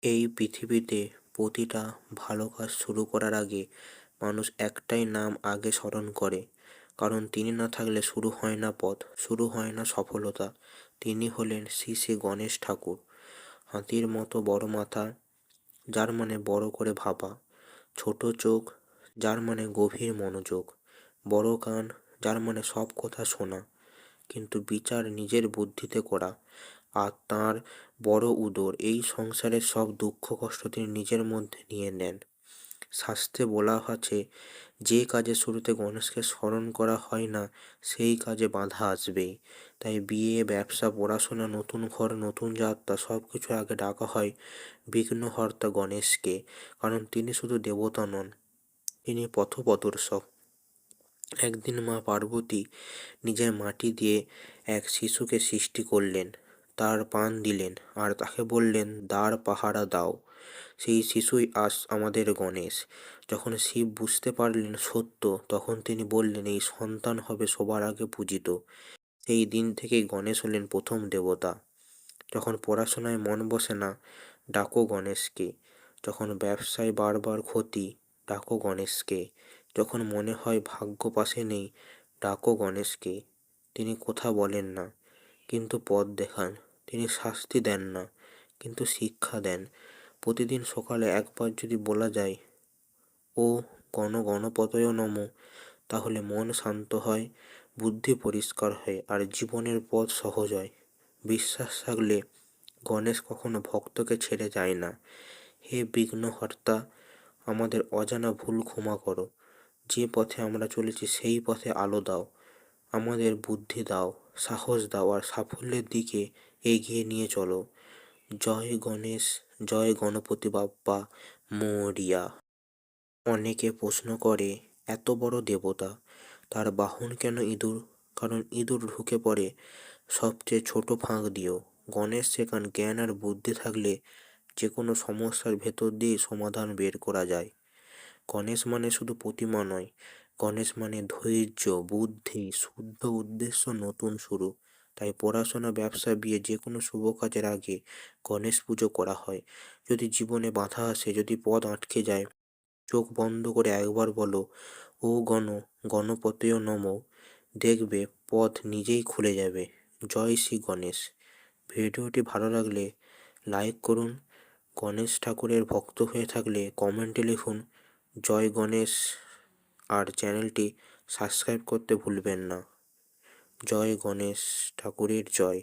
এই পৃথিবীতে প্রতিটা ভালো কাজ শুরু করার আগে মানুষ একটাই নাম আগে স্মরণ করে, কারণ তিনি না থাকলে শুরু হয় না পথ, শুরু হয় না সফলতা। তিনি হলেন শ্রী শ্রী গণেশ ঠাকুর। হাতির মতো বড় মাথা, যার মানে বড় করে ভাবা; ছোট চোখ, যার মানে গভীর মনোযোগ; বড় কান, যার মানে সব কথা শোনা কিন্তু বিচার নিজের বুদ্ধিতে করা; আর তাঁর বড় উদর, এই সংসারের সব দুঃখ কষ্ট তিনি নিজের মধ্যে নিয়ে নেন। শাস্ত্রে বলা আছে, যে কাজের শুরুতে গণেশকে স্মরণ করা হয় না সেই কাজে বাধা আসবেই। তাই বিয়ে, ব্যবসা, পড়াশোনা, নতুন ঘর, নতুন যাত্রা, সব কিছু আগে ডাকা হয় বিঘ্নহর্তা গণেশকে, কারণ তিনি শুধু দেবতা নন, তিনি পথপ্রদর্শক। একদিন মা পার্বতী নিজের মাটি দিয়ে এক শিশুকে সৃষ্টি করলেন, তার পান দিলেন আর তাকে বললেন, দ্বার পাহারা দাও। সেই শিশুই আজ আমাদের গণেশ। যখন শিব বুঝতে পারলেন সত্য, তখন তিনি বললেন, এই সন্তান হবে সবার আগে পূজিত। সেই দিন থেকেই গণেশ হলেন প্রথম দেবতা। যখন পড়াশোনায় মন বসে না, ডাকো গণেশকে; যখন ব্যবসায় বারবার ক্ষতি, ডাকো গণেশকে; যখন মনে হয় ভাগ্য পাশে নেই, ডাকো গণেশকে। তিনি কথা বলেন না, কিন্তু পথ দেখান; তিনি শাস্তি দেন না, কিন্তু শিক্ষা দেন। প্রতিদিন সকালে একবার যদি বলা যায়, ও গণপতয়ে নমঃ, তাহলে মন শান্ত হয়, বুদ্ধি পরিষ্কার হয় আর জীবনের পথ সহজ হয়। বিশ্বাস থাকলে গণেশ কখনো ভক্তকে ছেড়ে যায় না। হে বিঘ্নহর্তা, আমাদের অজানা ভুল ক্ষমা করো। যে পথে আমরা চলেছি সেই পথে আলো দাও। আমাদের বুদ্ধি দাও, সাহস দাও আর সাফল্যের দিকে এগিয়ে নিয়ে চলো। জয় গণেশ, জয় গণপতি বাপ্পা মোরিয়া। অনেকে প্রশ্ন করে, এত বড় দেবতা, তার বাহন কেন ইঁদুর? কারণ ইঁদুর ঢুকে পড়ে সবচেয়ে ছোট ফাঁক দিয়েও। গণেশ শেখান, জ্ঞান আর বুদ্ধি থাকলে যে কোনো সমস্যার ভেতর দিয়ে সমাধান বের করা যায়। গণেশ মানে শুধু প্রতিমা নয়, গণেশ মানে ধৈর্য, বুদ্ধি, শুদ্ধ উদ্দেশ্য, নতুন শুরু। তাই পড়াশোনা, ব্যবসা, বিয়ে, যে কোনো শুভ কাজের আগে গণেশ পুজো করা হয়। যদি জীবনে বাধা আসে, যদি পথ আটকে যায়, চোখ বন্ধ করে একবার বলো, ও গণপতয়ে নমঃ, দেখবে পথ নিজেই খুলে যাবে। জয় শ্রী গণেশ। ভিডিওটি ভালো লাগলে লাইক করুন। গণেশ ঠাকুরের ভক্ত হয়ে থাকলে কমেন্টে লিখুন জয় গণেশ, আর চ্যানেলটি সাবস্ক্রাইব করতে ভুলবেন না। জয় গণেশ ঠাকুরের জয়।